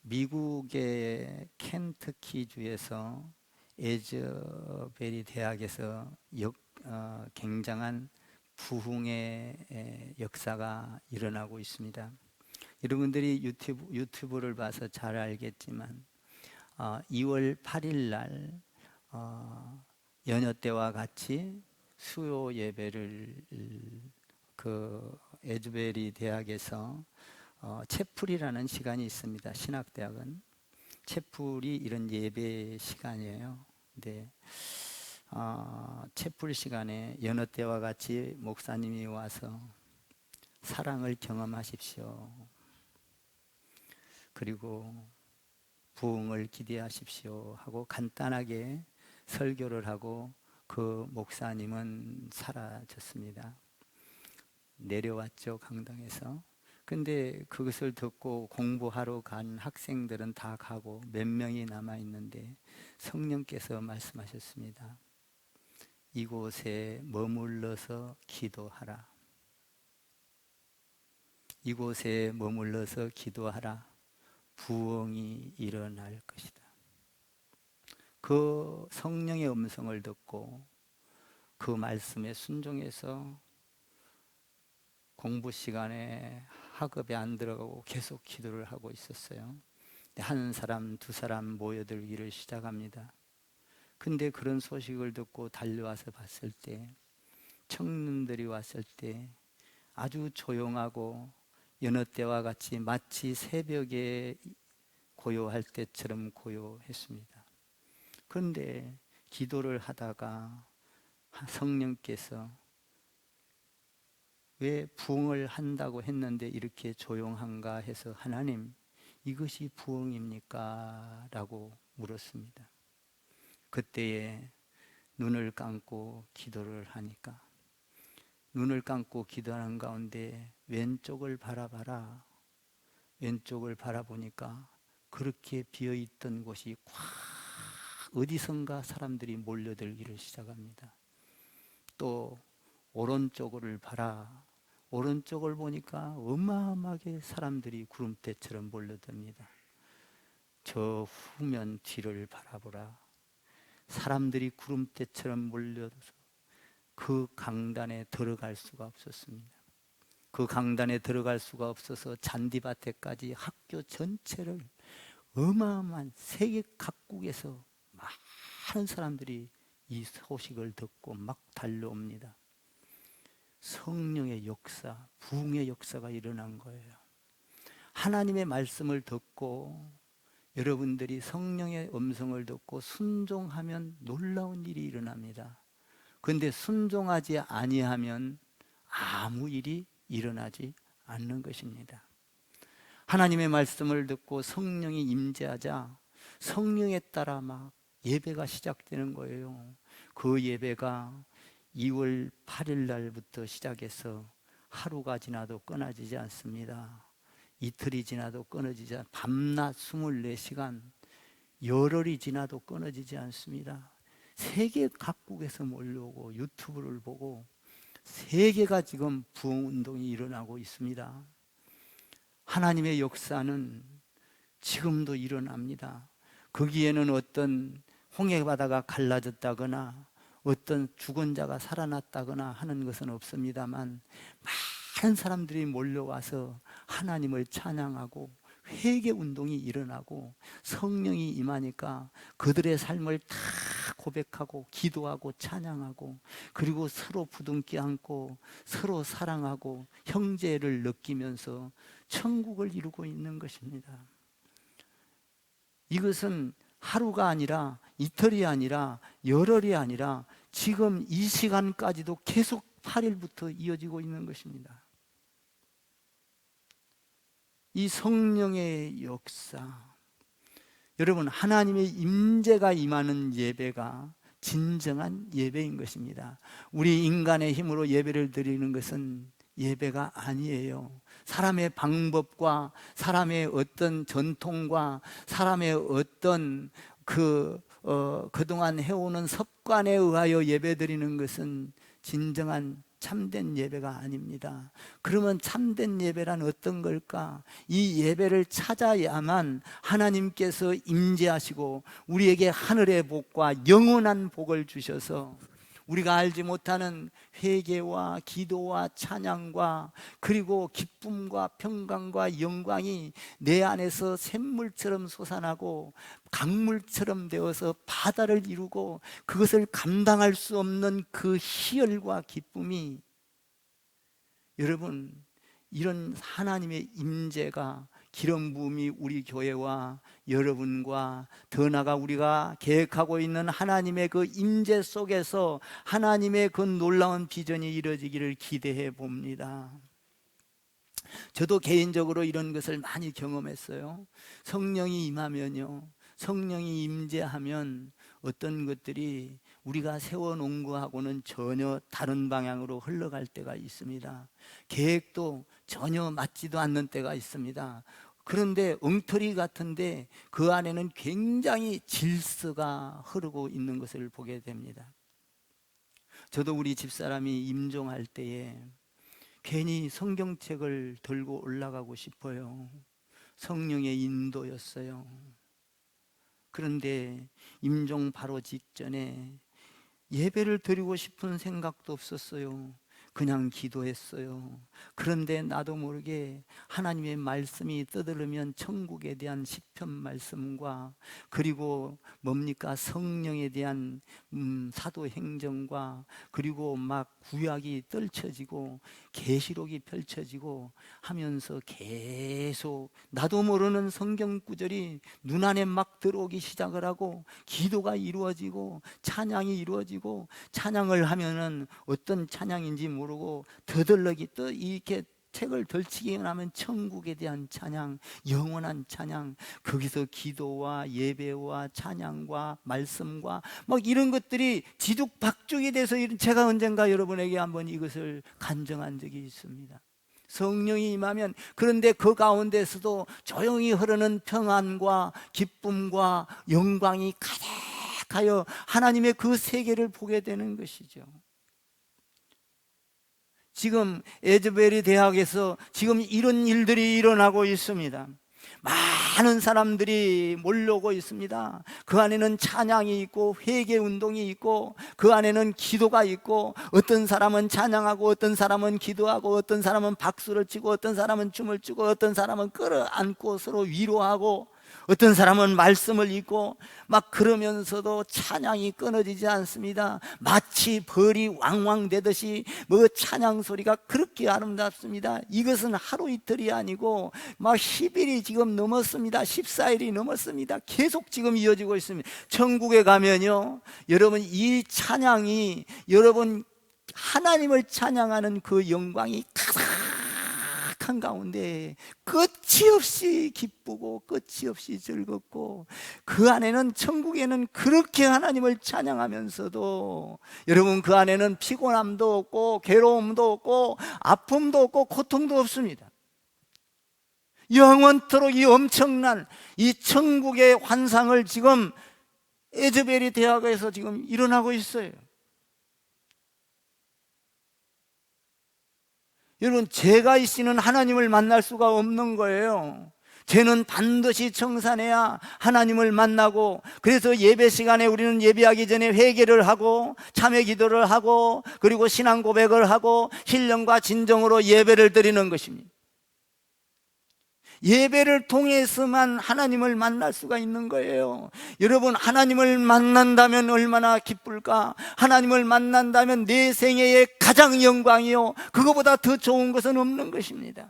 미국의 켄터키주에서 에즈베리 대학에서 굉장한 부흥의 역사가 일어나고 있습니다. 여러분들이 유튜브를 봐서 잘 알겠지만 2월 8일 날 연휴 때와 같이 수요 예배를 그 에즈베리 대학에서 채플이라는 시간이 있습니다. 신학대학은 채플이 이런 예배 시간이에요. 근데 채플 시간에 여느 때와 같이 목사님이 와서 사랑을 경험하십시오. 그리고 부흥을 기대하십시오 하고 간단하게 설교를 하고 그 목사님은 사라졌습니다. 내려왔죠, 강당에서. 근데 그것을 듣고 공부하러 간 학생들은 다 가고 몇 명이 남아 있는데 성령께서 말씀하셨습니다. 이곳에 머물러서 기도하라. 이곳에 머물러서 기도하라. 부흥이 일어날 것이다. 그 성령의 음성을 듣고 그 말씀에 순종해서 공부 시간에 학업에 안 들어가고 계속 기도를 하고 있었어요. 한 사람, 두 사람 모여들기를 시작합니다. 근데 그런 소식을 듣고 달려와서 봤을 때, 청년들이 왔을 때 아주 조용하고 여느 때와 같이 마치 새벽에 고요할 때처럼 고요했습니다. 그런데 기도를 하다가 성령께서 왜 부흥을 한다고 했는데 이렇게 조용한가 해서 하나님, 이것이 부흥입니까? 라고 물었습니다. 그때에 눈을 감고 기도를 하니까 눈을 감고 기도하는 가운데 왼쪽을 바라봐라. 왼쪽을 바라보니까 그렇게 비어있던 곳이 꽉 어디선가 사람들이 몰려들기를 시작합니다. 또 오른쪽을 봐라. 오른쪽을 보니까 어마어마하게 사람들이 구름대처럼 몰려듭니다. 저 후면 뒤를 바라보라. 사람들이 구름대처럼 몰려서 그 강단에 들어갈 수가 없었습니다. 그 강단에 들어갈 수가 없어서 잔디밭에까지 학교 전체를 어마어마한 세계 각국에서 많은 사람들이 이 소식을 듣고 막 달려옵니다. 성령의 역사, 부흥의 역사가 일어난 거예요. 하나님의 말씀을 듣고 여러분들이 성령의 음성을 듣고 순종하면 놀라운 일이 일어납니다. 그런데 순종하지 아니하면 아무 일이 일어나지 않는 것입니다. 하나님의 말씀을 듣고 성령이 임재하자 성령에 따라 막 예배가 시작되는 거예요. 그 예배가 2월 8일 날부터 시작해서 하루가 지나도 끊어지지 않습니다. 이틀이 지나도 끊어지지 않습니다. 밤낮 24시간, 열흘이 지나도 끊어지지 않습니다. 세계 각국에서 몰려오고 유튜브를 보고 세계가 지금 부흥운동이 일어나고 있습니다. 하나님의 역사는 지금도 일어납니다. 거기에는 어떤 홍해바다가 갈라졌다거나 어떤 죽은 자가 살아났다거나 하는 것은 없습니다만 많은 사람들이 몰려와서 하나님을 찬양하고 회개운동이 일어나고 성령이 임하니까 그들의 삶을 다 고백하고 기도하고 찬양하고 그리고 서로 부둥켜 안고 서로 사랑하고 형제를 느끼면서 천국을 이루고 있는 것입니다. 이것은 하루가 아니라 이틀이 아니라 열흘이 아니라 지금 이 시간까지도 계속 8일부터 이어지고 있는 것입니다. 이 성령의 역사, 여러분, 하나님의 임재가 임하는 예배가 진정한 예배인 것입니다. 우리 인간의 힘으로 예배를 드리는 것은 예배가 아니에요. 사람의 방법과 사람의 어떤 전통과 사람의 어떤 그동안 해오는 습관에 의하여 예배 드리는 것은 진정한 참된 예배가 아닙니다. 그러면 참된 예배란 어떤 걸까? 이 예배를 찾아야만 하나님께서 임재하시고 우리에게 하늘의 복과 영원한 복을 주셔서 우리가 알지 못하는 회개와 기도와 찬양과 그리고 기쁨과 평강과 영광이 내 안에서 샘물처럼 솟아나고 강물처럼 되어서 바다를 이루고 그것을 감당할 수 없는 그 희열과 기쁨이, 여러분, 이런 하나님의 임재가 기름 부음이 우리 교회와 여러분과 더 나아가 우리가 계획하고 있는 하나님의 그 임재 속에서 하나님의 그 놀라운 비전이 이루어지기를 기대해 봅니다. 저도 개인적으로 이런 것을 많이 경험했어요. 성령이 임하면요, 성령이 임재하면 어떤 것들이 우리가 세워놓은 거하고는 전혀 다른 방향으로 흘러갈 때가 있습니다. 계획도 전혀 맞지도 않는 때가 있습니다. 그런데 엉터리 같은데 그 안에는 굉장히 질서가 흐르고 있는 것을 보게 됩니다. 저도 우리 집사람이 임종할 때에 괜히 성경책을 들고 올라가고 싶어요. 성령의 인도였어요. 그런데 임종 바로 직전에 예배를 드리고 싶은 생각도 없었어요. 그냥 기도했어요. 그런데 나도 모르게 하나님의 말씀이 떠들으면 천국에 대한 시편 말씀과 그리고 뭡니까 성령에 대한 사도행전과 그리고 막 구약이 떨쳐지고 계시록이 펼쳐지고 하면서 계속 나도 모르는 성경 구절이 눈안에 막 들어오기 시작을 하고 기도가 이루어지고 찬양이 이루어지고 찬양을 하면은 어떤 찬양인지 모르고 더덜럭이 또 이렇게 책을 덜치기만 하면 천국에 대한 찬양, 영원한 찬양, 거기서 기도와 예배와 찬양과 말씀과 막 이런 것들이 지죽박죽이 돼서 제가 언젠가 여러분에게 한번 이것을 간증한 적이 있습니다. 성령이 임하면, 그런데 그 가운데서도 조용히 흐르는 평안과 기쁨과 영광이 가득하여 하나님의 그 세계를 보게 되는 것이죠. 지금 에즈베리 대학에서 지금 이런 일들이 일어나고 있습니다. 많은 사람들이 몰려오고 있습니다. 그 안에는 찬양이 있고 회개 운동이 있고 그 안에는 기도가 있고 어떤 사람은 찬양하고 어떤 사람은 기도하고 어떤 사람은 박수를 치고 어떤 사람은 춤을 추고 어떤 사람은 끌어안고 서로 위로하고 어떤 사람은 말씀을 읽고 막 그러면서도 찬양이 끊어지지 않습니다. 마치 벌이 왕왕대듯이 뭐 찬양 소리가 그렇게 아름답습니다. 이것은 하루 이틀이 아니고 막 10일이 지금 넘었습니다. 14일이 넘었습니다. 계속 지금 이어지고 있습니다. 천국에 가면요, 여러분 이 찬양이, 여러분 하나님을 찬양하는 그 영광이 가득한 가운데 끝이 없이 기쁘고 끝이 없이 즐겁고 그 안에는, 천국에는 그렇게 하나님을 찬양하면서도 여러분 그 안에는 피곤함도 없고 괴로움도 없고 아픔도 없고 고통도 없습니다. 영원토록 이 엄청난 이 천국의 환상을 지금 에즈베리 대학에서 지금 일어나고 있어요. 여러분, 죄가 있이는 하나님을 만날 수가 없는 거예요. 죄는 반드시 청산해야 하나님을 만나고, 그래서 예배 시간에 우리는 예배하기 전에 회개를 하고 참회 기도를 하고 그리고 신앙 고백을 하고 신령과 진정으로 예배를 드리는 것입니다. 예배를 통해서만 하나님을 만날 수가 있는 거예요. 여러분, 하나님을 만난다면 얼마나 기쁠까? 하나님을 만난다면 내 생애의 가장 영광이요, 그거보다 더 좋은 것은 없는 것입니다.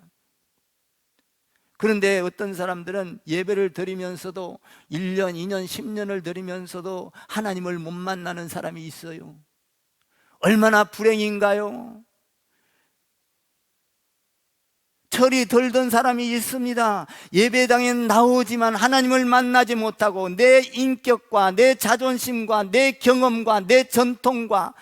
그런데 어떤 사람들은 예배를 드리면서도 1년, 2년, 10년을 드리면서도 하나님을 못 만나는 사람이 있어요. 얼마나 불행인가요? 철이 들던 사람이 있습니다. 예배당에 나오지만 하나님을 만나지 못하고 내 인격과 내 자존심과 내 경험과 내 전통과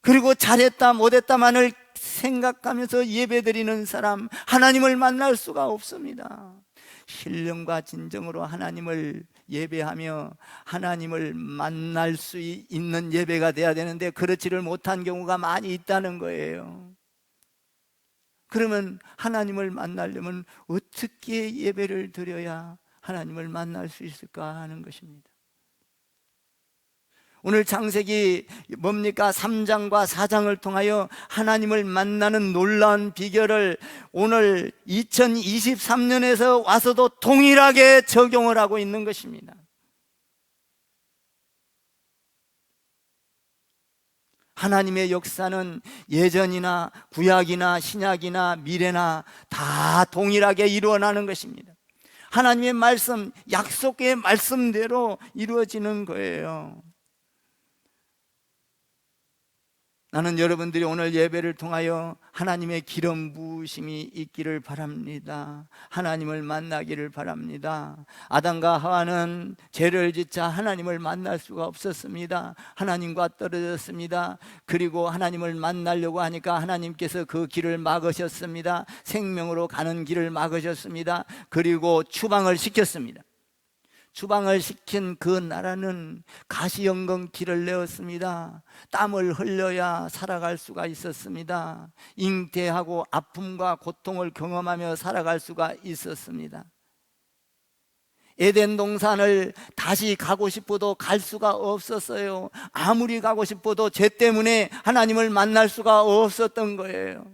그리고 잘했다 못했다만을 생각하면서 예배드리는 사람, 하나님을 만날 수가 없습니다. 신령과 진정으로 하나님을 예배하며 하나님을 만날 수 있는 예배가 돼야 되는데 그렇지를 못한 경우가 많이 있다는 거예요. 그러면 하나님을 만나려면 어떻게 예배를 드려야 하나님을 만날 수 있을까 하는 것입니다. 오늘 창세기 뭡니까? 3장과 4장을 통하여 하나님을 만나는 놀라운 비결을 오늘 2023년에서 와서도 동일하게 적용을 하고 있는 것입니다. 하나님의 역사는 예전이나 구약이나 신약이나 미래나 다 동일하게 이루어나는 것입니다. 하나님의 말씀, 약속의 말씀대로 이루어지는 거예요. 나는 여러분들이 오늘 예배를 통하여 하나님의 기름 부으심이 있기를 바랍니다. 하나님을 만나기를 바랍니다. 아담과 하와는 죄를 짓자 하나님을 만날 수가 없었습니다. 하나님과 떨어졌습니다. 그리고 하나님을 만나려고 하니까 하나님께서 그 길을 막으셨습니다. 생명으로 가는 길을 막으셨습니다. 그리고 추방을 시켰습니다. 추방을 시킨 그 나라는 가시연금 길을 내었습니다. 땀을 흘려야 살아갈 수가 있었습니다. 잉태하고 아픔과 고통을 경험하며 살아갈 수가 있었습니다. 에덴 동산을 다시 가고 싶어도 갈 수가 없었어요. 아무리 가고 싶어도 죄 때문에 하나님을 만날 수가 없었던 거예요.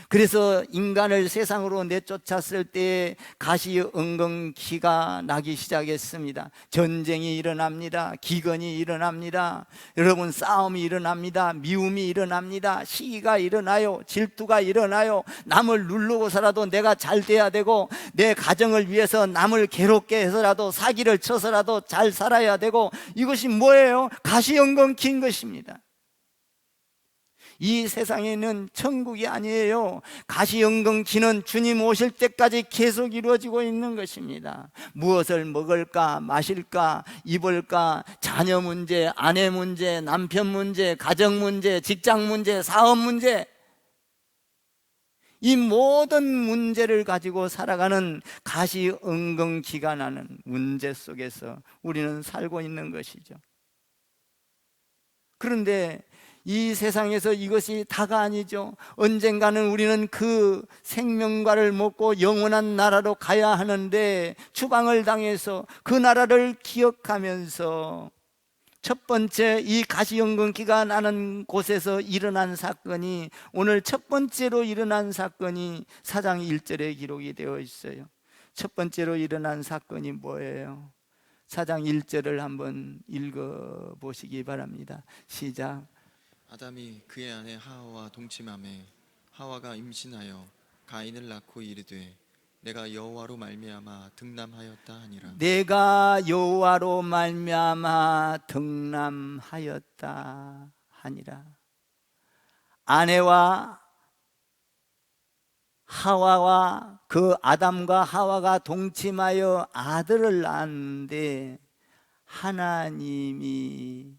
그래서 인간을 세상으로 내쫓았을 때 가시연금기가 나기 시작했습니다. 전쟁이 일어납니다. 기근이 일어납니다. 여러분, 싸움이 일어납니다. 미움이 일어납니다. 시기가 일어나요. 질투가 일어나요. 남을 누르고서라도 내가 잘 돼야 되고, 내 가정을 위해서 남을 괴롭게 해서라도 사기를 쳐서라도 잘 살아야 되고, 이것이 뭐예요? 가시연금기인 것입니다. 이 세상에는 천국이 아니에요. 가시연금기는 주님 오실 때까지 계속 이루어지고 있는 것입니다. 무엇을 먹을까, 마실까, 입을까, 자녀 문제, 아내 문제, 남편 문제, 가정 문제, 직장 문제, 사업 문제, 이 모든 문제를 가지고 살아가는 가시연금기가 나는 문제 속에서 우리는 살고 있는 것이죠. 그런데 이 세상에서 이것이 다가 아니죠. 언젠가는 우리는 그 생명과를 먹고 영원한 나라로 가야 하는데 추방을 당해서 그 나라를 기억하면서 첫 번째 이 가시연금기가 나는 곳에서 일어난 사건이, 오늘 첫 번째로 일어난 사건이 4장 1절에 기록이 되어 있어요. 첫 번째로 일어난 사건이 뭐예요? 4장 1절을 한번 읽어보시기 바랍니다. 시작. 아담이 그의 아내 하와와 동침하매 하와가 임신하여 가인을 낳고 이르되 내가 여호와로 말미암아 등남하였다 하니라. 내가 여호와로 말미암아 등남하였다 하니라. 아내와 하와와 그 아담과 하와가 동침하여 아들을 낳았는데 하나님이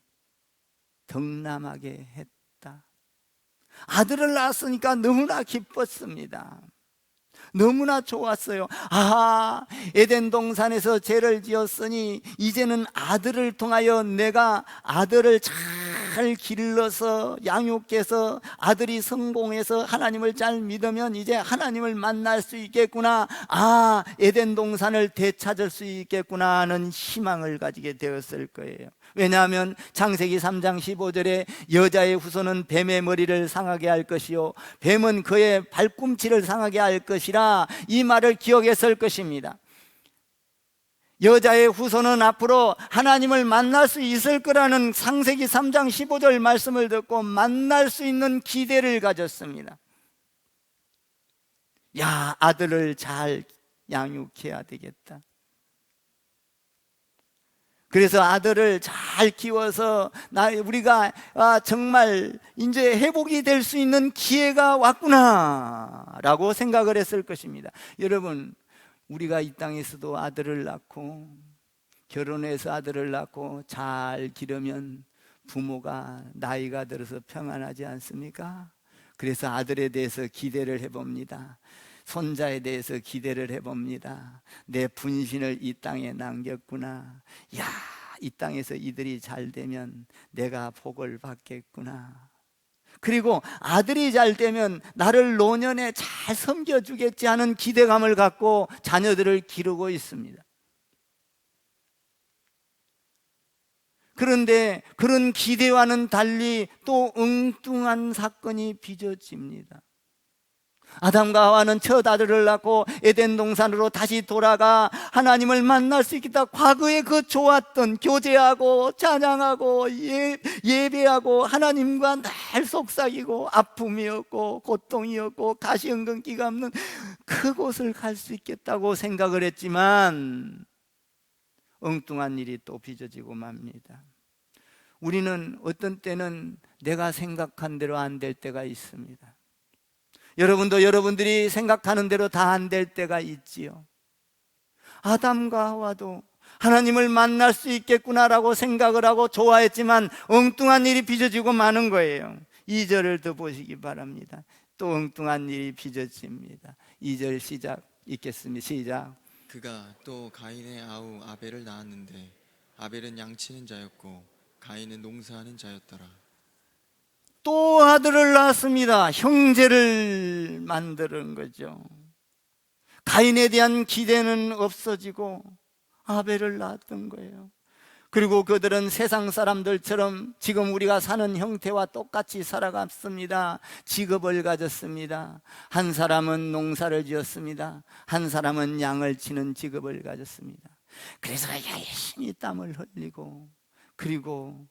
등남하게 했다. 아들을 낳았으니까 너무나 기뻤습니다. 너무나 좋았어요. 아, 에덴 동산에서 죄를 지었으니 이제는 아들을 통하여 내가 아들을 잘 길러서 양육해서 아들이 성공해서 하나님을 잘 믿으면 이제 하나님을 만날 수 있겠구나. 아, 에덴 동산을 되찾을 수 있겠구나 하는 희망을 가지게 되었을 거예요. 왜냐하면 창세기 3장 15절에 여자의 후손은 뱀의 머리를 상하게 할 것이요 뱀은 그의 발꿈치를 상하게 할 것이라, 이 말을 기억했을 것입니다. 여자의 후손은 앞으로 하나님을 만날 수 있을 거라는 창세기 3장 15절 말씀을 듣고 만날 수 있는 기대를 가졌습니다. 야, 아들을 잘 양육해야 되겠다. 그래서 아들을 잘 키워서 우리가 정말 이제 회복이 될 수 있는 기회가 왔구나 라고 생각을 했을 것입니다. 여러분, 우리가 이 땅에서도 아들을 낳고 결혼해서 아들을 낳고 잘 기르면 부모가 나이가 들어서 평안하지 않습니까? 그래서 아들에 대해서 기대를 해봅니다. 손자에 대해서 기대를 해봅니다. 내 분신을 이 땅에 남겼구나. 야, 이 땅에서 이들이 잘 되면 내가 복을 받겠구나. 그리고 아들이 잘 되면 나를 노년에 잘 섬겨주겠지 하는 기대감을 갖고 자녀들을 기르고 있습니다. 그런데 그런 기대와는 달리 또 엉뚱한 사건이 빚어집니다. 아담과 하와는 첫 아들을 낳고 에덴 동산으로 다시 돌아가 하나님을 만날 수 있겠다. 과거에 그 좋았던 교제하고 찬양하고 예배하고 하나님과 날 속삭이고 아픔이었고 고통이었고 가시연금기가 없는 그곳을 갈 수 있겠다고 생각을 했지만 엉뚱한 일이 또 빚어지고 맙니다. 우리는 어떤 때는 내가 생각한 대로 안 될 때가 있습니다. 여러분도 여러분들이 생각하는 대로 다 안 될 때가 있지요. 아담과 하와도 하나님을 만날 수 있겠구나라고 생각을 하고 좋아했지만 엉뚱한 일이 빚어지고 마는 거예요. 2절을 더 보시기 바랍니다. 또 엉뚱한 일이 빚어집니다. 2절 시작 읽겠습니다. 시작. 그가 또 가인의 아우 아벨을 낳았는데 아벨은 양치는 자였고 가인은 농사하는 자였더라. 또 아들을 낳았습니다. 형제를 만드는 거죠. 가인에 대한 기대는 없어지고 아벨을 낳았던 거예요. 그리고 그들은 세상 사람들처럼 지금 우리가 사는 형태와 똑같이 살아갔습니다. 직업을 가졌습니다. 한 사람은 농사를 지었습니다. 한 사람은 양을 치는 직업을 가졌습니다. 그래서 열심히 땀을 흘리고, 그리고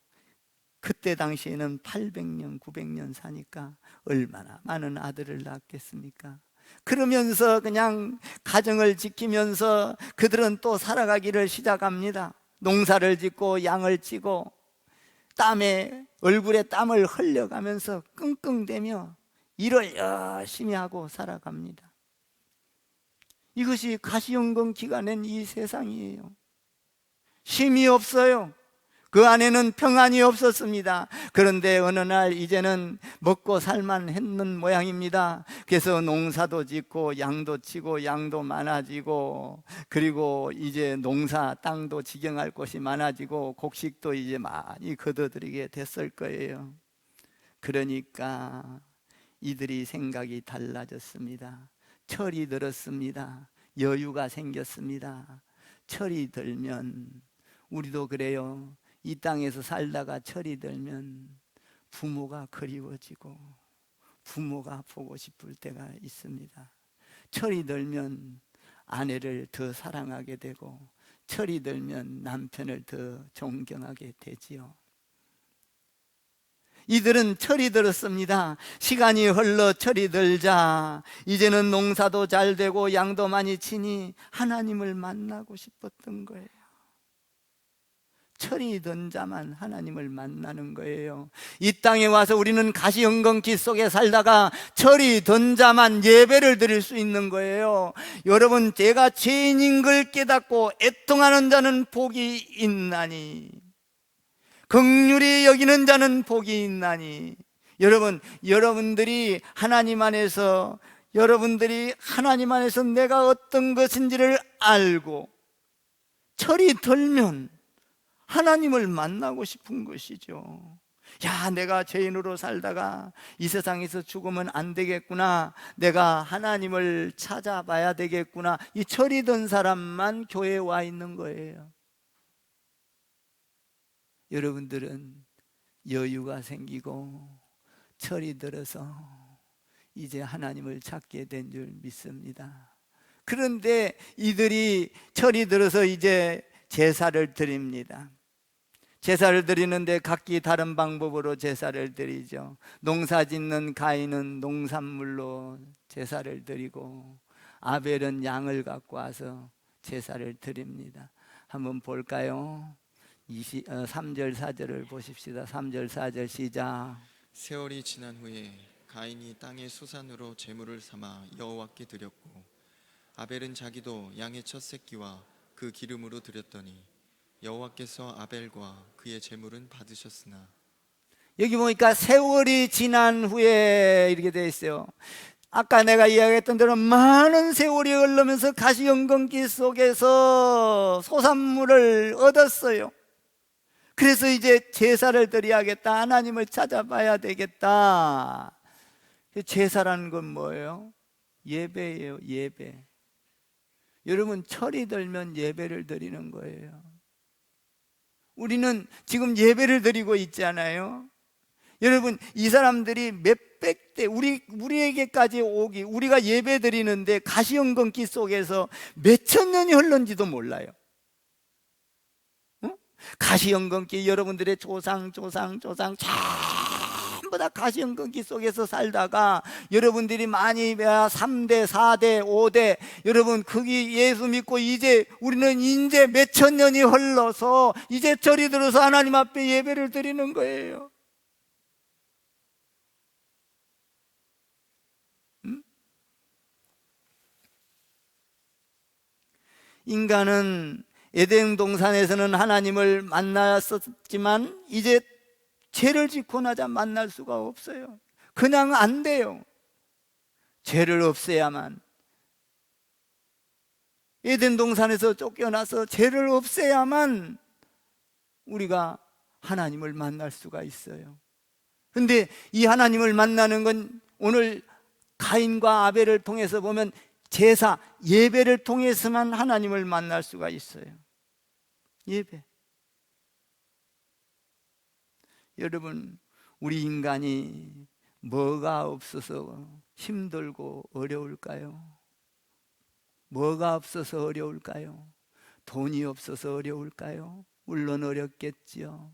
그때 당시에는 800년, 900년 사니까 얼마나 많은 아들을 낳겠습니까? 그러면서 그냥 가정을 지키면서 그들은 또 살아가기를 시작합니다. 농사를 짓고 양을 치고 얼굴에 땀을 흘려가면서 끙끙대며 일을 열심히 하고 살아갑니다. 이것이 가시연금 기간엔 이 세상이에요. 쉼이 없어요. 그 안에는 평안이 없었습니다. 그런데 어느 날 이제는 먹고 살만 했는 모양입니다. 그래서 농사도 짓고 양도 치고 양도 많아지고, 그리고 이제 농사 땅도 지경할 곳이 많아지고 곡식도 이제 많이 거둬들이게 됐을 거예요. 그러니까 이들이 생각이 달라졌습니다. 철이 들었습니다. 여유가 생겼습니다. 철이 들면 우리도 그래요. 이 땅에서 살다가 철이 들면 부모가 그리워지고 부모가 보고 싶을 때가 있습니다. 철이 들면 아내를 더 사랑하게 되고 철이 들면 남편을 더 존경하게 되지요. 이들은 철이 들었습니다. 시간이 흘러 철이 들자 이제는 농사도 잘 되고 양도 많이 치니 하나님을 만나고 싶었던 거예요. 철이 든 자만 하나님을 만나는 거예요. 이 땅에 와서 우리는 가시연금기 속에 살다가 철이 든 자만 예배를 드릴 수 있는 거예요. 여러분, 제가 죄인인 걸 깨닫고 애통하는 자는 복이 있나니, 긍휼히 여기는 자는 복이 있나니. 여러분들이 하나님 안에서 내가 어떤 것인지를 알고 철이 들면 하나님을 만나고 싶은 것이죠. 야, 내가 죄인으로 살다가 이 세상에서 죽으면 안 되겠구나. 내가 하나님을 찾아봐야 되겠구나. 이 철이 든 사람만 교회에 와 있는 거예요. 여러분들은 여유가 생기고 철이 들어서 이제 하나님을 찾게 된 줄 믿습니다. 그런데 이들이 철이 들어서 이제 제사를 드립니다. 제사를 드리는데 각기 다른 방법으로 제사를 드리죠. 농사 짓는 가인은 농산물로 제사를 드리고 아벨은 양을 갖고 와서 제사를 드립니다. 한번 볼까요? 3절 4절을 보십시다. 3절 4절 시작. 세월이 지난 후에 가인이 땅의 수산으로 제물을 삼아 여호와께 드렸고 아벨은 자기도 양의 첫 새끼와 그 기름으로 드렸더니 여호와께서 아벨과 그의 제물은 받으셨으나. 여기 보니까 세월이 지난 후에 이렇게 되어 있어요. 아까 내가 이야기했던 대로 많은 세월이 흐르면서 가시연금기 속에서 소산물을 얻었어요. 그래서 이제 제사를 드려야겠다, 하나님을 찾아봐야 되겠다. 제사라는 건 뭐예요? 예배예요. 예배. 여러분, 철이 들면 예배를 드리는 거예요. 우리는 지금 예배를 드리고 있잖아요. 여러분, 이 사람들이 몇백 대 우리에게까지 오기, 우리가 예배 드리는데 가시연금기 속에서 몇천 년이 흘렀는지도 몰라요. 어? 가시연금기, 여러분들의 조상 전부 다 가시연금기 속에서 살다가 여러분들이 많이 3대, 4대, 5대, 여러분 거기 예수 믿고 이제 우리는 이제 몇천 년이 흘러서 이제 절이 들어서 하나님 앞에 예배를 드리는 거예요. 인간은 에덴 동산에서는 하나님을 만났었지만 이제 죄를 짓고 나자 만날 수가 없어요. 그냥 안 돼요. 죄를 없애야만. 에덴 동산에서 쫓겨나서 죄를 없애야만 우리가 하나님을 만날 수가 있어요. 근데 이 하나님을 만나는 건 오늘 가인과 아벨을 통해서 보면 제사, 예배를 통해서만 하나님을 만날 수가 있어요. 예배. 여러분, 우리 인간이 뭐가 없어서 힘들고 어려울까요? 뭐가 없어서 어려울까요? 돈이 없어서 어려울까요? 물론 어렵겠지요.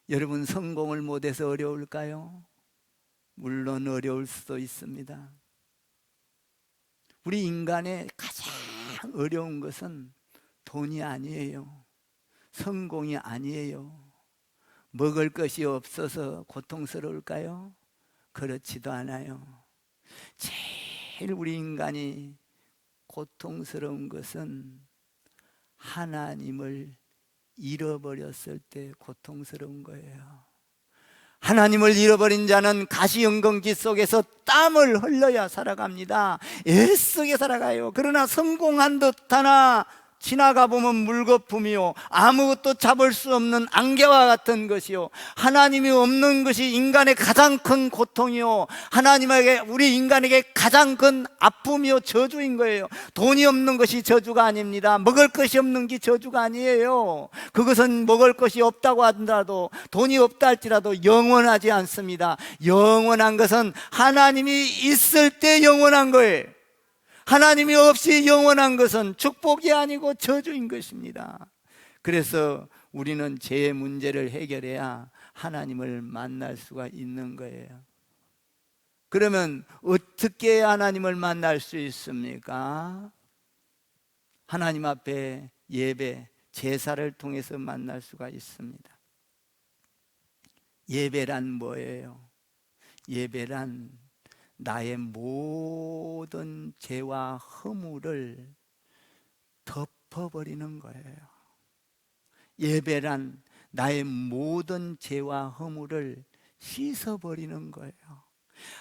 여러분, 성공을 못해서 어려울까요? 물론 어려울 수도 있습니다. 우리 인간의 가장 어려운 것은 돈이 아니에요. 성공이 아니에요. 먹을 것이 없어서 고통스러울까요? 그렇지도 않아요. 제일 우리 인간이 고통스러운 것은 하나님을 잃어버렸을 때 고통스러운 거예요. 하나님을 잃어버린 자는 가시연금기 속에서 땀을 흘려야 살아갑니다. 애쓰게 살아가요. 그러나 성공한 듯 하나 지나가 보면 물거품이요, 아무것도 잡을 수 없는 안개와 같은 것이요, 하나님이 없는 것이 인간의 가장 큰 고통이요, 하나님에게, 우리 인간에게 가장 큰 아픔이요, 저주인 거예요. 돈이 없는 것이 저주가 아닙니다. 먹을 것이 없는 게 저주가 아니에요. 그것은 먹을 것이 없다고 하더라도, 돈이 없다 할지라도 영원하지 않습니다. 영원한 것은 하나님이 있을 때 영원한 거예요. 하나님이 없이 영원한 것은 축복이 아니고 저주인 것입니다. 그래서 우리는 죄의 문제를 해결해야 하나님을 만날 수가 있는 거예요. 그러면 어떻게 하나님을 만날 수 있습니까? 하나님 앞에 예배, 제사를 통해서 만날 수가 있습니다. 예배란 뭐예요? 예배란 나의 모든 죄와 허물을 덮어버리는 거예요. 예배란 나의 모든 죄와 허물을 씻어버리는 거예요.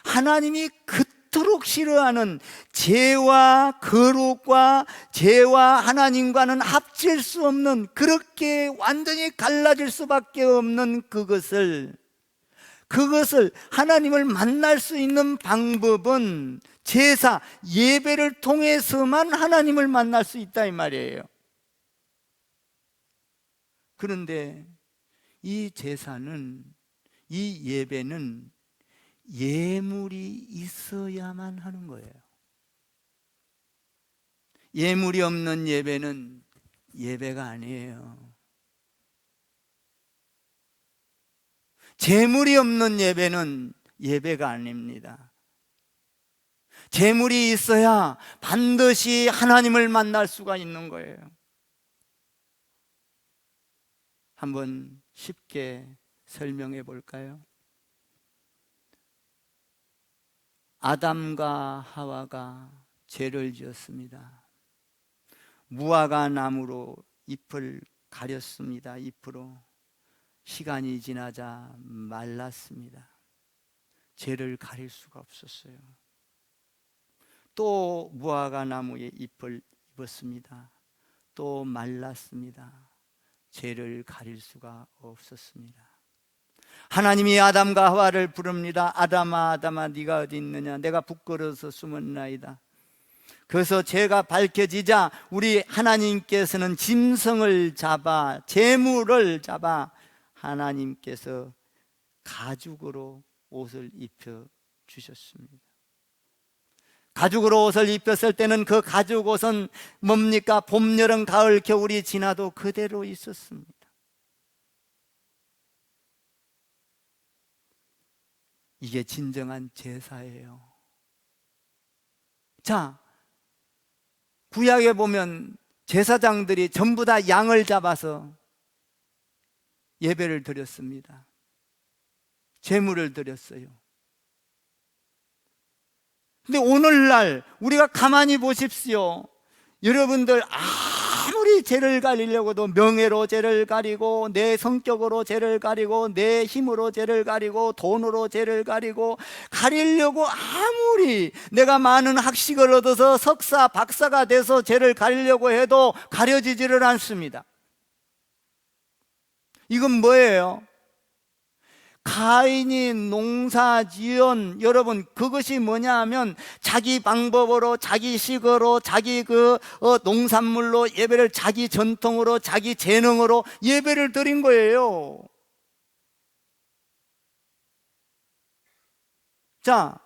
하나님이 그토록 싫어하는 죄와 거룩과 죄와 하나님과는 합칠 수 없는, 그렇게 완전히 갈라질 수밖에 없는 그것을 하나님을 만날 수 있는 방법은 제사, 예배를 통해서만 하나님을 만날 수 있다 이 말이에요. 그런데 이 제사는, 이 예배는 예물이 있어야만 하는 거예요. 예물이 없는 예배는 예배가 아니에요. 재물이 없는 예배는 예배가 아닙니다. 재물이 있어야 반드시 하나님을 만날 수가 있는 거예요. 한번 쉽게 설명해 볼까요? 아담과 하와가 죄를 지었습니다. 무화과 나무로 잎을 가렸습니다. 잎으로. 시간이 지나자 말랐습니다. 죄를 가릴 수가 없었어요. 또 무화과 나무의 잎을 입었습니다. 또 말랐습니다. 죄를 가릴 수가 없었습니다. 하나님이 아담과 하와를 부릅니다. 아담아 아담아 네가 어디 있느냐, 내가 부끄러워서 숨었나이다. 그래서 죄가 밝혀지자 우리 하나님께서는 짐승을 잡아, 재물을 잡아 하나님께서 가죽으로 옷을 입혀 주셨습니다. 가죽으로 옷을 입혔을 때는 그 가죽 옷은 뭡니까? 봄, 여름, 가을, 겨울이 지나도 그대로 있었습니다. 이게 진정한 제사예요. 자, 구약에 보면 제사장들이 전부 다 양을 잡아서 예배를 드렸습니다. 제물을 드렸어요. 근데 오늘날 우리가 가만히 보십시오. 여러분들 아무리 죄를 가리려고도 명예로 죄를 가리고, 내 성격으로 죄를 가리고, 내 힘으로 죄를 가리고, 돈으로 죄를 가리고, 가리려고 아무리 내가 많은 학식을 얻어서 석사, 박사가 돼서 죄를 가리려고 해도 가려지지를 않습니다. 이건 뭐예요? 가인이 농사지은, 여러분 그것이 뭐냐 하면 자기 방법으로, 자기 식으로, 자기 농산물로 예배를, 자기 전통으로, 자기 재능으로 예배를 드린 거예요. 자,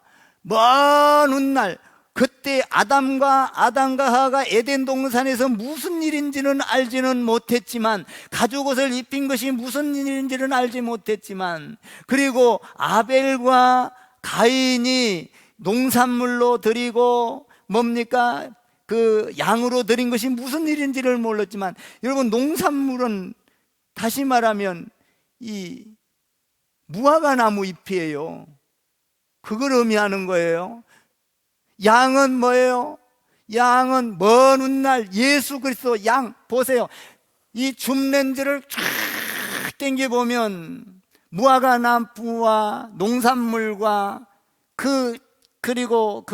먼 훗날 그때 아담과 하와가 에덴 동산에서 무슨 일인지는 알지는 못했지만, 가죽옷을 입힌 것이 무슨 일인지는 알지 못했지만, 그리고 아벨과 가인이 농산물로 드리고 뭡니까? 그 양으로 드린 것이 무슨 일인지를 몰랐지만, 여러분 농산물은 다시 말하면 이 무화과 나무 잎이에요. 그걸 의미하는 거예요. 양은 뭐예요? 양은 먼 훗날 예수 그리스도 양. 보세요, 이 줌렌즈를 쫙 당겨보면 무화과 나무와 농산물과 그리고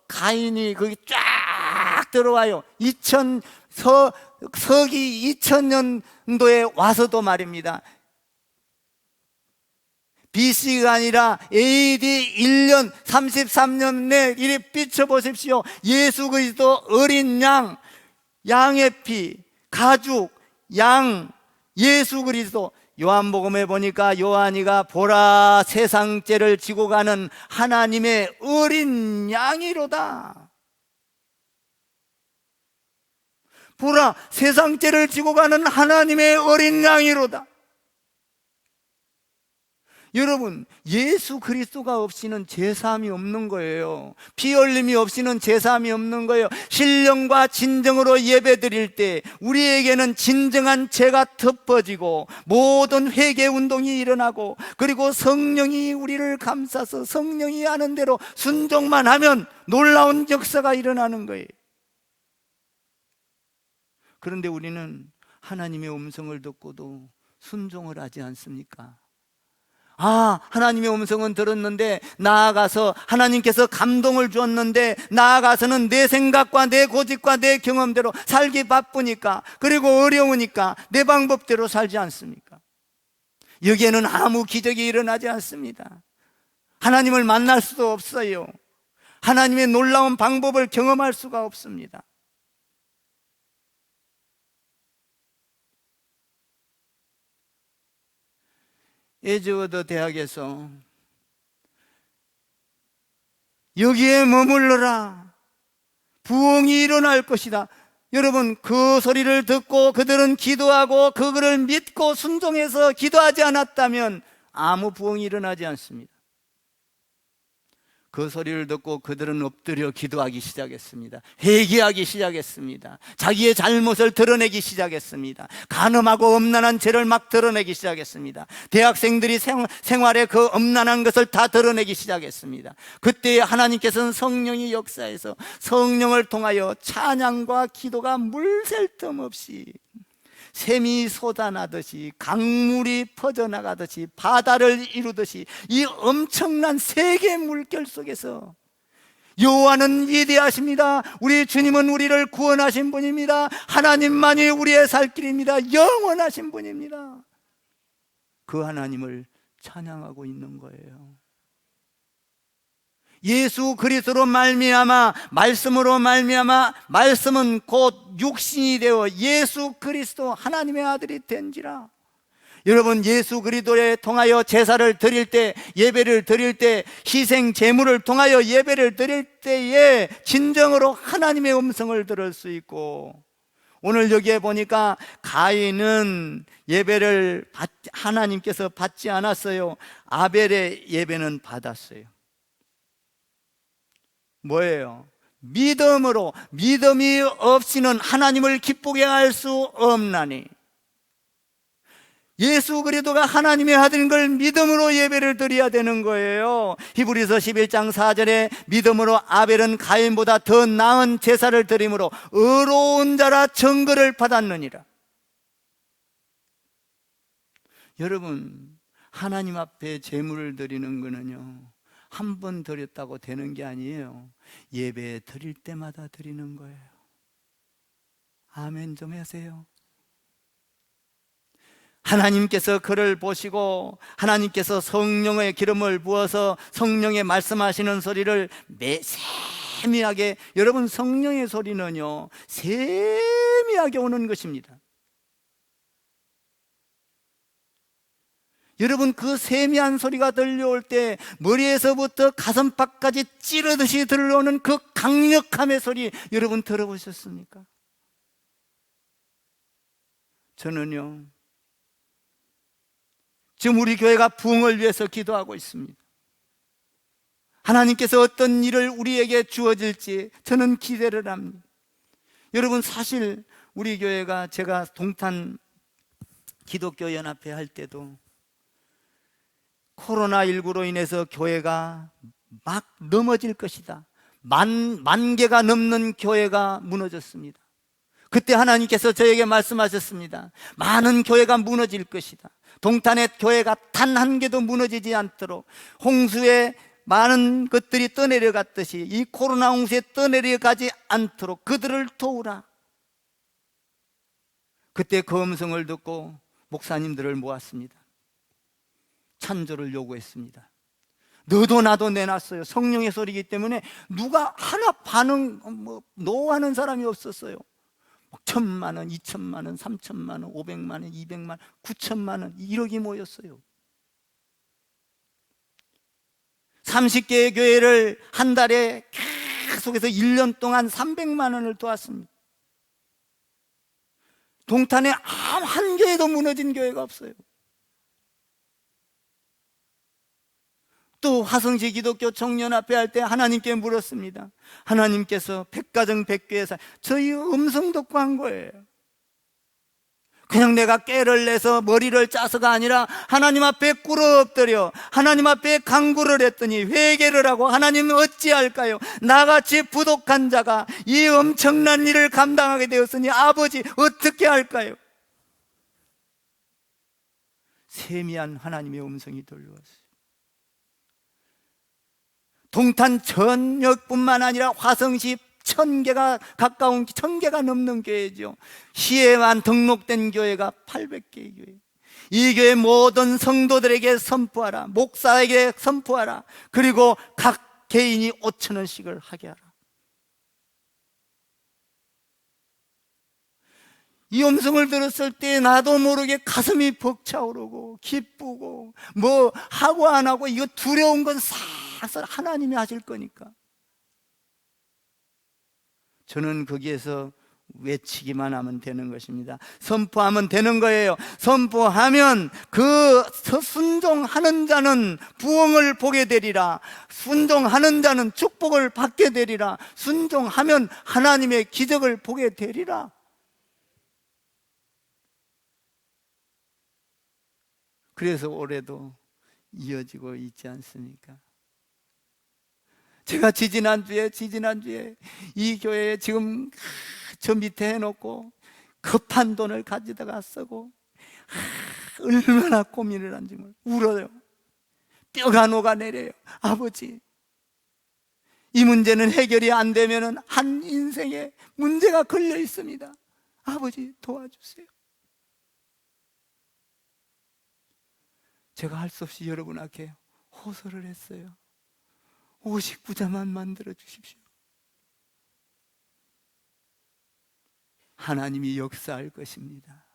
가인이 거기 쫙 들어와요. 서기 2000년도에 와서도 말입니다. BC가 아니라 AD 1년 33년 내 이리 비춰보십시오. 예수 그리스도 어린 양, 양의 피, 가죽, 양, 예수 그리스도. 요한복음에 보니까 요한이가 보라 세상 죄를 지고 가는 하나님의 어린 양이로다. 보라 세상 죄를 지고 가는 하나님의 어린 양이로다. 여러분, 예수 그리스도가 없이는 제사함이 없는 거예요. 피 흘림이 없이는 제사함이 없는 거예요. 신령과 진정으로 예배드릴 때 우리에게는 진정한 죄가 덮어지고 모든 회개 운동이 일어나고, 그리고 성령이 우리를 감싸서 성령이 하는 대로 순종만 하면 놀라운 역사가 일어나는 거예요. 그런데 우리는 하나님의 음성을 듣고도 순종을 하지 않습니까? 하나님의 음성은 들었는데, 나아가서 하나님께서 감동을 주었는데 나아가서는 내 생각과 내 고집과 내 경험대로 살기 바쁘니까, 그리고 어려우니까 내 방법대로 살지 않습니까? 여기에는 아무 기적이 일어나지 않습니다. 하나님을 만날 수도 없어요. 하나님의 놀라운 방법을 경험할 수가 없습니다. 에즈워드 대학에서 여기에 머물러라, 부흥이 일어날 것이다. 여러분, 그 소리를 듣고 그들은 기도하고 그거를 믿고 순종해서 기도하지 않았다면 아무 부흥이 일어나지 않습니다. 그 소리를 듣고 그들은 엎드려 기도하기 시작했습니다. 회개하기 시작했습니다. 자기의 잘못을 드러내기 시작했습니다. 간음하고 엄란한 죄를 막 드러내기 시작했습니다. 대학생들이 생활에 그 엄란한 것을 다 드러내기 시작했습니다. 그때 하나님께서는 성령이 역사해서 성령을 통하여 찬양과 기도가 물샐 틈 없이 샘이 솟아나듯이 강물이 퍼져나가듯이 바다를 이루듯이 이 엄청난 세계 물결 속에서 여호와는 위대하십니다. 우리 주님은 우리를 구원하신 분입니다. 하나님만이 우리의 살 길입니다. 영원하신 분입니다. 그 하나님을 찬양하고 있는 거예요. 예수 그리스도로 말미암아, 말씀으로 말미암아, 말씀은 곧 육신이 되어 예수 그리스도 하나님의 아들이 된지라. 여러분, 예수 그리스도에 통하여 제사를 드릴 때, 예배를 드릴 때, 희생 제물을 통하여 예배를 드릴 때에 진정으로 하나님의 음성을 들을 수 있고, 오늘 여기에 보니까 가인은 예배를 하나님께서 받지 않았어요. 아벨의 예배는 받았어요. 뭐예요? 믿음으로. 믿음이 없이는 하나님을 기쁘게 할 수 없나니, 예수 그리스도가 하나님의 아들인 걸 믿음으로 예배를 드려야 되는 거예요. 히브리서 11장 4절에 믿음으로 아벨은 가인보다 더 나은 제사를 드림으로 의로운 자라 증거를 받았느니라. 여러분, 하나님 앞에 제물을 드리는 거는요, 한 번 드렸다고 되는 게 아니에요. 예배 드릴 때마다 드리는 거예요. 아멘 좀 하세요. 하나님께서 그를 보시고 하나님께서 성령의 기름을 부어서 성령의 말씀하시는 소리를 세미하게, 여러분, 성령의 소리는요 세미하게 오는 것입니다. 여러분, 그 세미한 소리가 들려올 때 머리에서부터 가슴팍까지 찌르듯이 들려오는 그 강력함의 소리, 여러분 들어보셨습니까? 저는요, 지금 우리 교회가 부흥을 위해서 기도하고 있습니다. 하나님께서 어떤 일을 우리에게 주어질지 저는 기대를 합니다. 여러분, 사실 우리 교회가, 제가 동탄 기독교 연합회 할 때도 코로나19로 인해서 교회가 막 넘어질 것이다, 만 개가 넘는 교회가 무너졌습니다. 그때 하나님께서 저에게 말씀하셨습니다. 많은 교회가 무너질 것이다. 동탄의 교회가 단 한 개도 무너지지 않도록, 홍수에 많은 것들이 떠내려갔듯이 이 코로나 홍수에 떠내려가지 않도록 그들을 도우라. 그때 그 음성을 듣고 목사님들을 모았습니다. 찬조를 요구했습니다. 너도 나도 내놨어요. 성령의 소리이기 때문에 누가 하나 노하는 사람이 없었어요. 1,000만 원, 2,000만 원, 3,000만 원, 500만 원, 200만 원, 9,000만 원, 1억이 모였어요. 30개의 교회를 한 달에 계속해서 1년 동안 300만 원을 도왔습니다. 동탄에 한 교회도 무너진 교회가 없어요. 또 화성시 기독교 청년합회 할 때 하나님께 물었습니다. 하나님께서 백가정 백교회사 저희 음성 듣고 한 거예요. 그냥 내가 깨를 내서 머리를 짜서가 아니라 하나님 앞에 꿇어 엎드려 하나님 앞에 간구를 했더니, 회개를 하고, 하나님 어찌할까요? 나같이 부족한 자가 이 엄청난 일을 감당하게 되었으니 아버지 어떻게 할까요? 세미한 하나님의 음성이 들려왔어요. 동탄 전역뿐만 아니라 화성시 1,000개가 가까운, 1,000개가 넘는 교회죠. 시에만 등록된 교회가 800개의 교회. 이 교회 모든 성도들에게 선포하라. 목사에게 선포하라. 그리고 각 개인이 5,000원씩을 하게 하라. 이 음성을 들었을 때 나도 모르게 가슴이 벅차오르고 기쁘고, 뭐 하고 안 하고 이거 두려운 건 사실 하나님이 하실 거니까 저는 거기에서 외치기만 하면 되는 것입니다. 선포하면 되는 거예요. 선포하면 그 순종하는 자는 부흥을 보게 되리라. 순종하는 자는 축복을 받게 되리라. 순종하면 하나님의 기적을 보게 되리라. 그래서 올해도 이어지고 있지 않습니까? 제가 지지난주에 이 교회에 지금 저 밑에 해놓고 급한 돈을 가져다가 쓰고 얼마나 고민을 한지 울어요. 뼈가 녹아내려요. 아버지, 이 문제는 해결이 안 되면 한 인생에 문제가 걸려 있습니다. 아버지 도와주세요. 제가 할 수 없이 여러분 앞에 호소를 했어요. 59자만 만들어 주십시오. 하나님이 역사할 것입니다.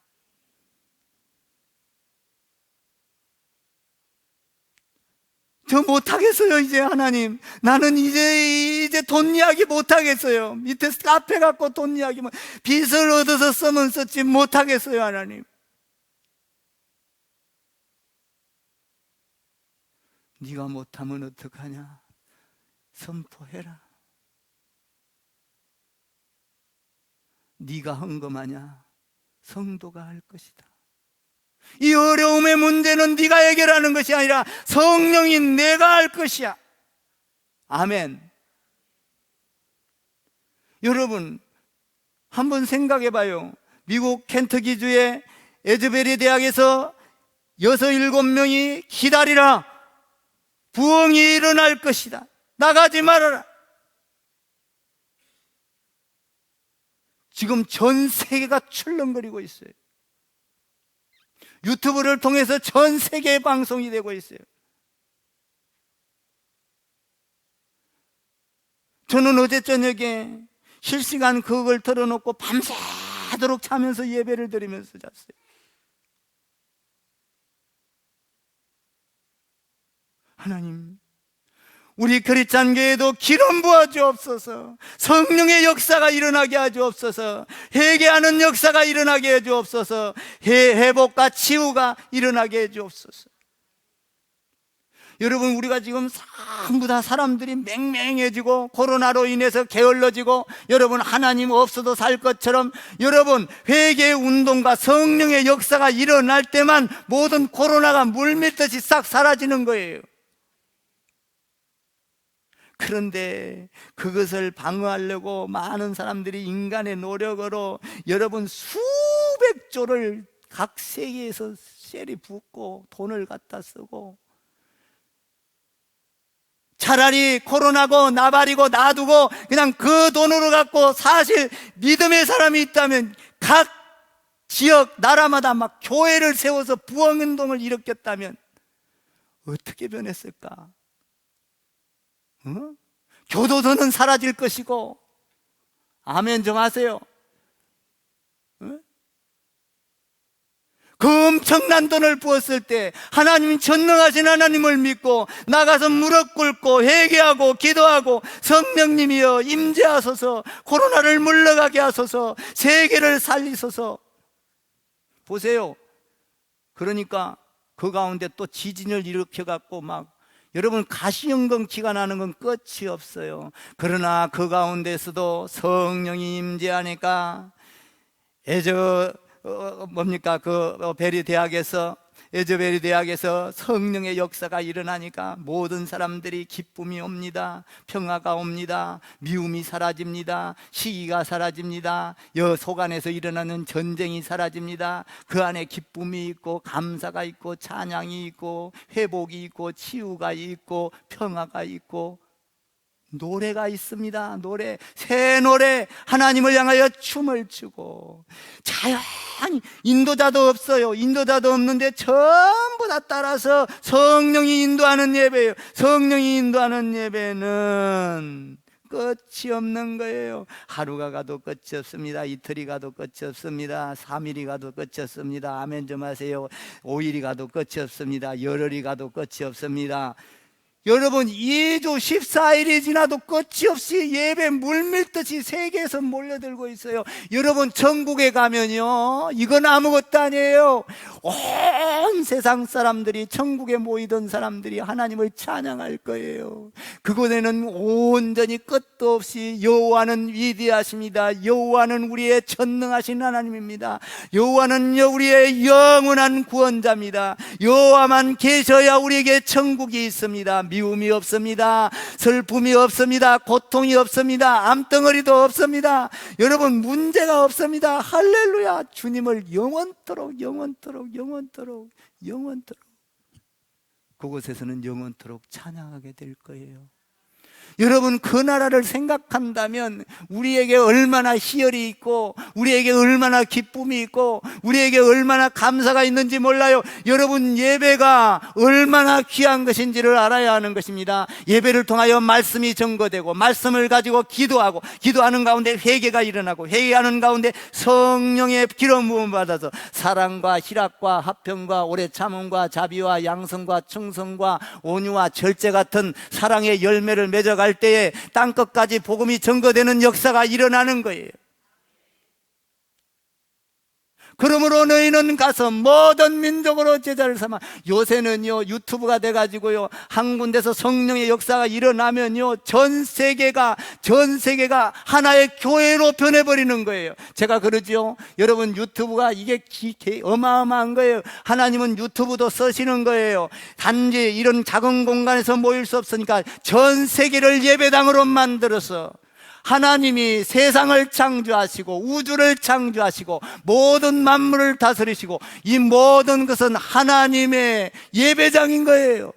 저 못하겠어요. 이제 하나님, 나는 이제 돈 이야기 못하겠어요. 밑에서 카페 갖고 돈 이야기 빚을 얻어서 쓰면 썼지 못하겠어요. 하나님, 네가 못하면 어떡하냐? 선포해라. 네가 헌금하냐? 성도가 할 것이다. 이 어려움의 문제는 네가 해결하는 것이 아니라 성령인 내가 할 것이야. 아멘. 여러분, 한번 생각해 봐요. 미국 켄터키주의 에즈베리 대학에서 6, 7명이 기다리라, 부흥이 일어날 것이다, 나가지 말아라. 지금 전 세계가 출렁거리고 있어요. 유튜브를 통해서 전 세계에 방송이 되고 있어요. 저는 어제 저녁에 실시간 그걸 틀어놓고 밤새도록 자면서 예배를 드리면서 잤어요. 하나님, 우리 크리스찬 교회도 기름 부어 주옵소서. 성령의 역사가 일어나게 하주옵소서. 회개하는 역사가 일어나게 해 주옵소서. 회복과 치유가 일어나게 해 주옵소서. 여러분, 우리가 지금 전부 다 사람들이 맹맹해지고 코로나로 인해서 게을러지고, 여러분 하나님 없어도 살 것처럼, 여러분 회개 운동과 성령의 역사가 일어날 때만 모든 코로나가 물밀듯이 싹 사라지는 거예요. 그런데 그것을 방어하려고 많은 사람들이 인간의 노력으로 여러분 수백조를 각 세계에서 셀이 붓고 돈을 갖다 쓰고, 차라리 코로나고 나발이고 놔두고 그냥 그 돈으로 갖고, 사실 믿음의 사람이 있다면 각 지역 나라마다 막 교회를 세워서 부흥운동을 일으켰다면 어떻게 변했을까? 교도소는 사라질 것이고. 아멘 좀 하세요. 그 엄청난 돈을 부었을 때 하나님, 전능하신 하나님을 믿고 나가서 무릎 꿇고 회개하고 기도하고, 성령님이여 임재하소서, 코로나를 물러가게 하소서, 세계를 살리소서. 보세요. 그러니까 그 가운데 또 지진을 일으켜갖고 막, 여러분 가시연금기가 나는 건 끝이 없어요. 그러나 그 가운데서도 성령이 임재하니까, 에즈베리 대학에서 성령의 역사가 일어나니까 모든 사람들이 기쁨이 옵니다. 평화가 옵니다. 미움이 사라집니다. 시기가 사라집니다. 속 안에서 일어나는 전쟁이 사라집니다. 그 안에 기쁨이 있고 감사가 있고 찬양이 있고 회복이 있고 치유가 있고 평화가 있고 노래가 있습니다. 노래, 새 노래, 하나님을 향하여 춤을 추고. 자연히 인도자도 없어요. 인도자도 없는데 전부 다 따라서 성령이 인도하는 예배예요. 성령이 인도하는 예배는 끝이 없는 거예요. 하루가 가도 끝이 없습니다. 이틀이 가도 끝이 없습니다. 3일이 가도 끝이 없습니다. 아멘 좀 하세요. 5일이 가도 끝이 없습니다. 열흘이 가도 끝이 없습니다. 여러분 2주 14일이 지나도 끝이 없이 예배 물밀듯이 세계에서 몰려들고 있어요. 여러분 전국에 가면요, 이건 아무것도 아니에요. 온 세상 사람들이, 천국에 모이던 사람들이 하나님을 찬양할 거예요. 그곳에는 온전히 끝도 없이 여호와는 위대하십니다. 여호와는 우리의 전능하신 하나님입니다. 여호와는 우리의 영원한 구원자입니다. 여호와만 계셔야 우리에게 천국이 있습니다. 미움이 없습니다. 슬픔이 없습니다. 고통이 없습니다. 암덩어리도 없습니다. 여러분, 문제가 없습니다. 할렐루야. 주님을 영원토록 영원토록 영원토록 영원토록 그곳에서는 영원토록 찬양하게 될 거예요. 여러분, 그 나라를 생각한다면 우리에게 얼마나 희열이 있고 우리에게 얼마나 기쁨이 있고 우리에게 얼마나 감사가 있는지 몰라요. 여러분, 예배가 얼마나 귀한 것인지를 알아야 하는 것입니다. 예배를 통하여 말씀이 증거되고 말씀을 가지고 기도하고 기도하는 가운데 회개가 일어나고 회개하는 가운데 성령의 기름 부음을 받아서 사랑과 희락과 화평과 오래 참음과 자비와 양성과 충성과 온유와 절제 같은 사랑의 열매를 맺어갈 때에 땅끝까지 복음이 증거되는 역사가 일어나는 거예요. 그러므로 너희는 가서 모든 민족으로 제자를 삼아. 요새는요, 유튜브가 돼가지고요, 한 군데서 성령의 역사가 일어나면요, 전 세계가 하나의 교회로 변해버리는 거예요. 제가 그러죠. 여러분, 유튜브가 이게 어마어마한 거예요. 하나님은 유튜브도 쓰시는 거예요. 단지 이런 작은 공간에서 모일 수 없으니까 전 세계를 예배당으로 만들어서 하나님이 세상을 창조하시고 우주를 창조하시고 모든 만물을 다스리시고 이 모든 것은 하나님의 예배장인 거예요.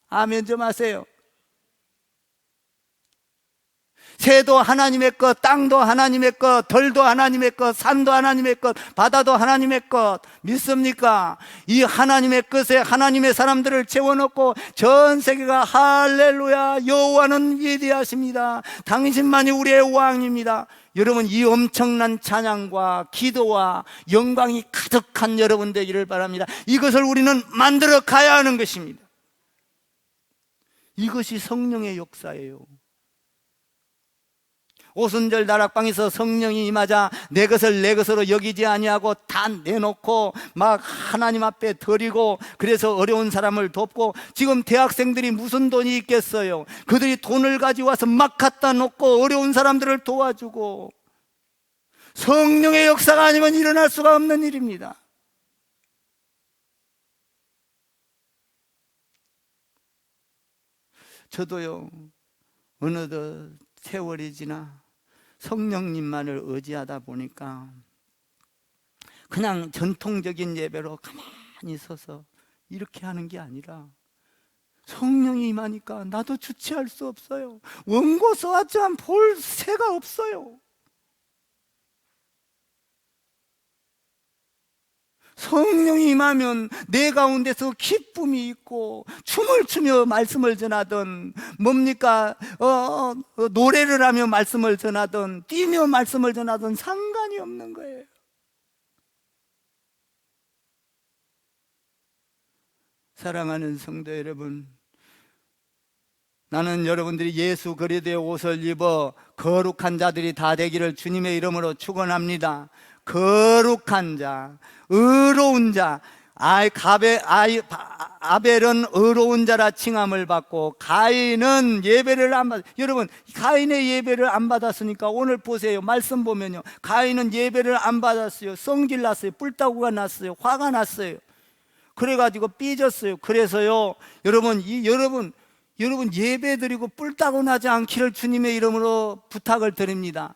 아멘 좀 하세요. 새도 하나님의 것, 땅도 하나님의 것, 들도 하나님의 것, 산도 하나님의 것, 바다도 하나님의 것. 믿습니까? 이 하나님의 것에 하나님의 사람들을 채워넣고 전 세계가 할렐루야, 여호와는 위대하십니다, 당신만이 우리의 왕입니다. 여러분, 이 엄청난 찬양과 기도와 영광이 가득한 여러분 되기를 바랍니다. 이것을 우리는 만들어 가야 하는 것입니다. 이것이 성령의 역사예요. 오순절 다락방에서 성령이 임하자 내 것을 내 것으로 여기지 아니하고 다 내놓고 막 하나님 앞에 드리고, 그래서 어려운 사람을 돕고. 지금 대학생들이 무슨 돈이 있겠어요? 그들이 돈을 가지고 와서 막 갖다 놓고 어려운 사람들을 도와주고. 성령의 역사가 아니면 일어날 수가 없는 일입니다. 저도요, 어느덧 세월이 지나 성령님만을 의지하다 보니까 그냥 전통적인 예배로 가만히 서서 이렇게 하는 게 아니라 성령이 임하니까 나도 주체할 수 없어요. 원고 써왔지만 볼 새가 없어요. 성령이 임하면 내 가운데서 기쁨이 있고 춤을 추며 말씀을 전하든 뭡니까 노래를 하며 말씀을 전하든 뛰며 말씀을 전하든 상관이 없는 거예요. 사랑하는 성도 여러분, 나는 여러분들이 예수 그리스도의 옷을 입어 거룩한 자들이 다 되기를 주님의 이름으로 축원합니다. 거룩한 자, 의로운 자. 아벨은 의로운 자라 칭함을 받고 가인은 예배를 안 받. 여러분, 가인의 예배를 안 받았으니까 오늘 보세요. 말씀 보면요, 가인은 예배를 안 받았어요. 성질 났어요. 뿔따구가 났어요. 화가 났어요. 그래가지고 삐졌어요. 그래서요, 여러분 예배 드리고 뿔따구 나지 않기를 주님의 이름으로 부탁을 드립니다.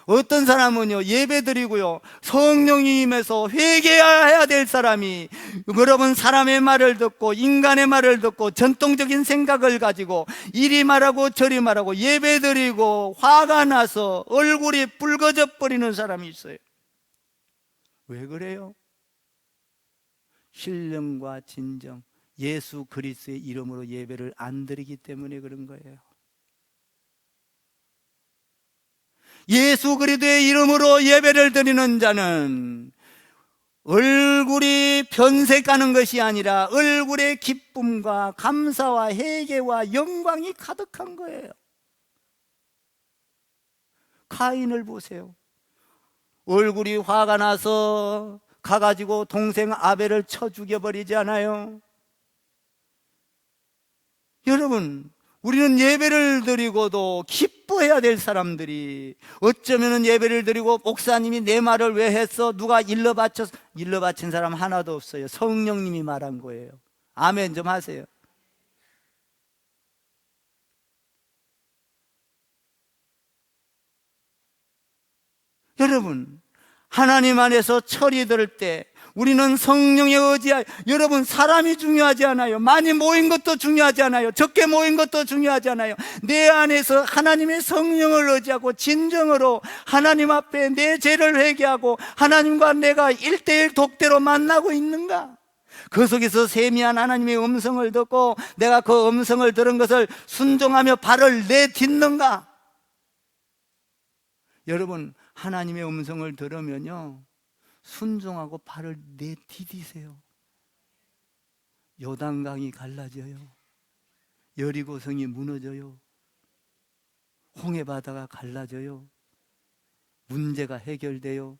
어떤 사람은요, 예배 드리고요, 성령이 임해서 회개해야 될 사람이 여러분 사람의 말을 듣고 인간의 말을 듣고 전통적인 생각을 가지고 이리 말하고 저리 말하고 예배 드리고 화가 나서 얼굴이 붉어져 버리는 사람이 있어요. 왜 그래요? 신령과 진정, 예수 그리스도의 이름으로 예배를 안 드리기 때문에 그런 거예요. 예수 그리스도의 이름으로 예배를 드리는 자는 얼굴이 변색하는 것이 아니라 얼굴에 기쁨과 감사와 회개와 영광이 가득한 거예요. 가인을 보세요. 얼굴이 화가 나서 가가지고 동생 아벨을 쳐 죽여버리지 않아요? 여러분, 우리는 예배를 드리고도 기뻐해야 될 사람들이 어쩌면 예배를 드리고 목사님이 내 말을 왜 했어? 누가 일러 바친 사람 하나도 없어요. 성령님이 말한 거예요. 아멘 좀 하세요. 여러분, 하나님 안에서 철이 들 때 우리는 성령에 의지하여, 여러분 사람이 중요하지 않아요. 많이 모인 것도 중요하지 않아요. 적게 모인 것도 중요하지 않아요. 내 안에서 하나님의 성령을 의지하고 진정으로 하나님 앞에 내 죄를 회개하고 하나님과 내가 1:1 독대로 만나고 있는가? 그 속에서 세미한 하나님의 음성을 듣고 내가 그 음성을 들은 것을 순종하며 발을 내딛는가? 여러분, 하나님의 음성을 들으면요, 순종하고 발을 내디디세요. 요단강이 갈라져요. 여리고성이 무너져요. 홍해바다가 갈라져요. 문제가 해결돼요.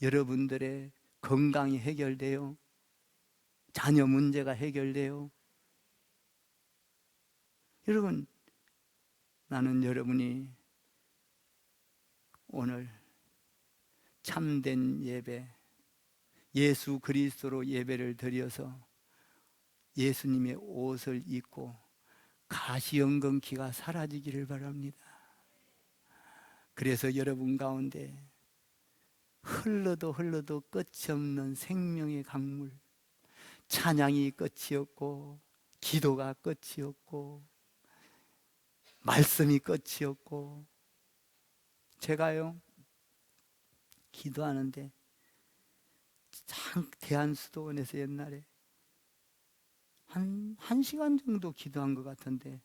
여러분들의 건강이 해결돼요. 자녀 문제가 해결돼요. 여러분, 나는 여러분이 오늘 참된 예배, 예수 그리스도로 예배를 드려서 예수님의 옷을 입고 가시연금기가 사라지기를 바랍니다. 그래서 여러분 가운데 흘러도 끝이 없는 생명의 강물, 찬양이 끝이 없고 기도가 끝이 없고 말씀이 끝이 없고, 제가요 기도하는데 대한수도원에서 옛날에 한 시간 정도 기도한 것 같은데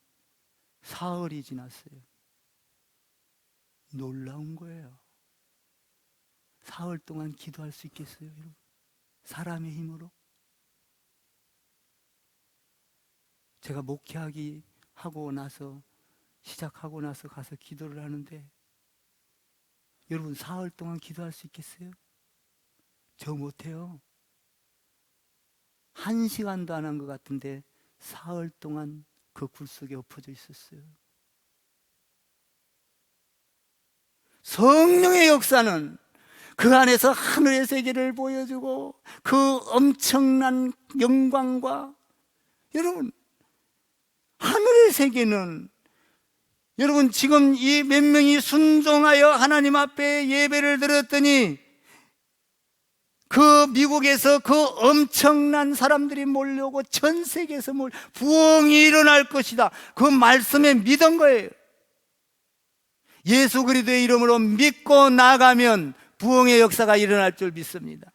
사흘이 지났어요. 놀라운 거예요. 사흘 동안 기도할 수 있겠어요, 여러분? 사람의 힘으로? 제가 목회하기 하고 나서 시작하고 나서 가서 기도를 하는데 여러분, 사흘 동안 기도할 수 있겠어요? 저 못해요. 1시간도 안 한 것 같은데 사흘 동안 그 굴 속에 엎어져 있었어요. 성령의 역사는 그 안에서 하늘의 세계를 보여주고 그 엄청난 영광과, 여러분, 하늘의 세계는, 여러분 지금 이 몇 명이 순종하여 하나님 앞에 예배를 드렸더니 그 미국에서 그 엄청난 사람들이 몰려오고 전 세계에서 부흥이 일어날 것이다, 그 말씀에 믿은 거예요. 예수 그리스도의 이름으로 믿고 나가면 부흥의 역사가 일어날 줄 믿습니다.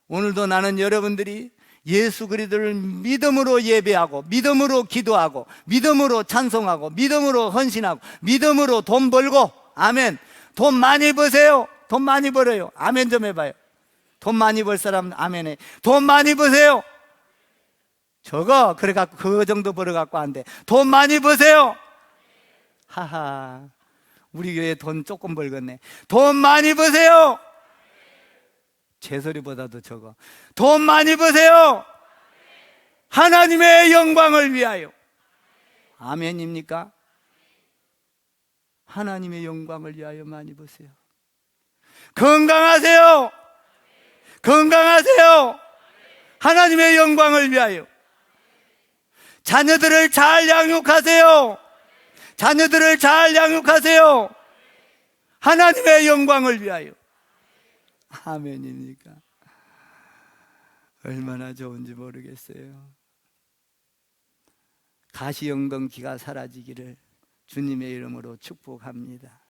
오늘도 나는 여러분들이 예수 그리스도를 믿음으로 예배하고 믿음으로 기도하고 믿음으로 찬송하고 믿음으로 헌신하고 믿음으로 돈 벌고, 아멘. 돈 많이 버세요. 돈 많이 벌어요. 아멘 좀 해봐요. 돈 많이 벌 사람 아멘해. 돈 많이 버세요. 저거 그래갖고 그 정도 벌어갖고 안 돼. 돈 많이 버세요. 하하, 우리 교회 돈 조금 벌겠네. 돈 많이 버세요. 제 소리보다도 적어. 돈 많이 버세요. 하나님의 영광을 위하여. 아멘입니까? 하나님의 영광을 위하여 많이 버세요. 건강하세요. 건강하세요. 하나님의 영광을 위하여. 자녀들을 잘 양육하세요. 자녀들을 잘 양육하세요. 하나님의 영광을 위하여. 아멘입니까? 얼마나 좋은지 모르겠어요. 가시연금기가 사라지기를 주님의 이름으로 축복합니다.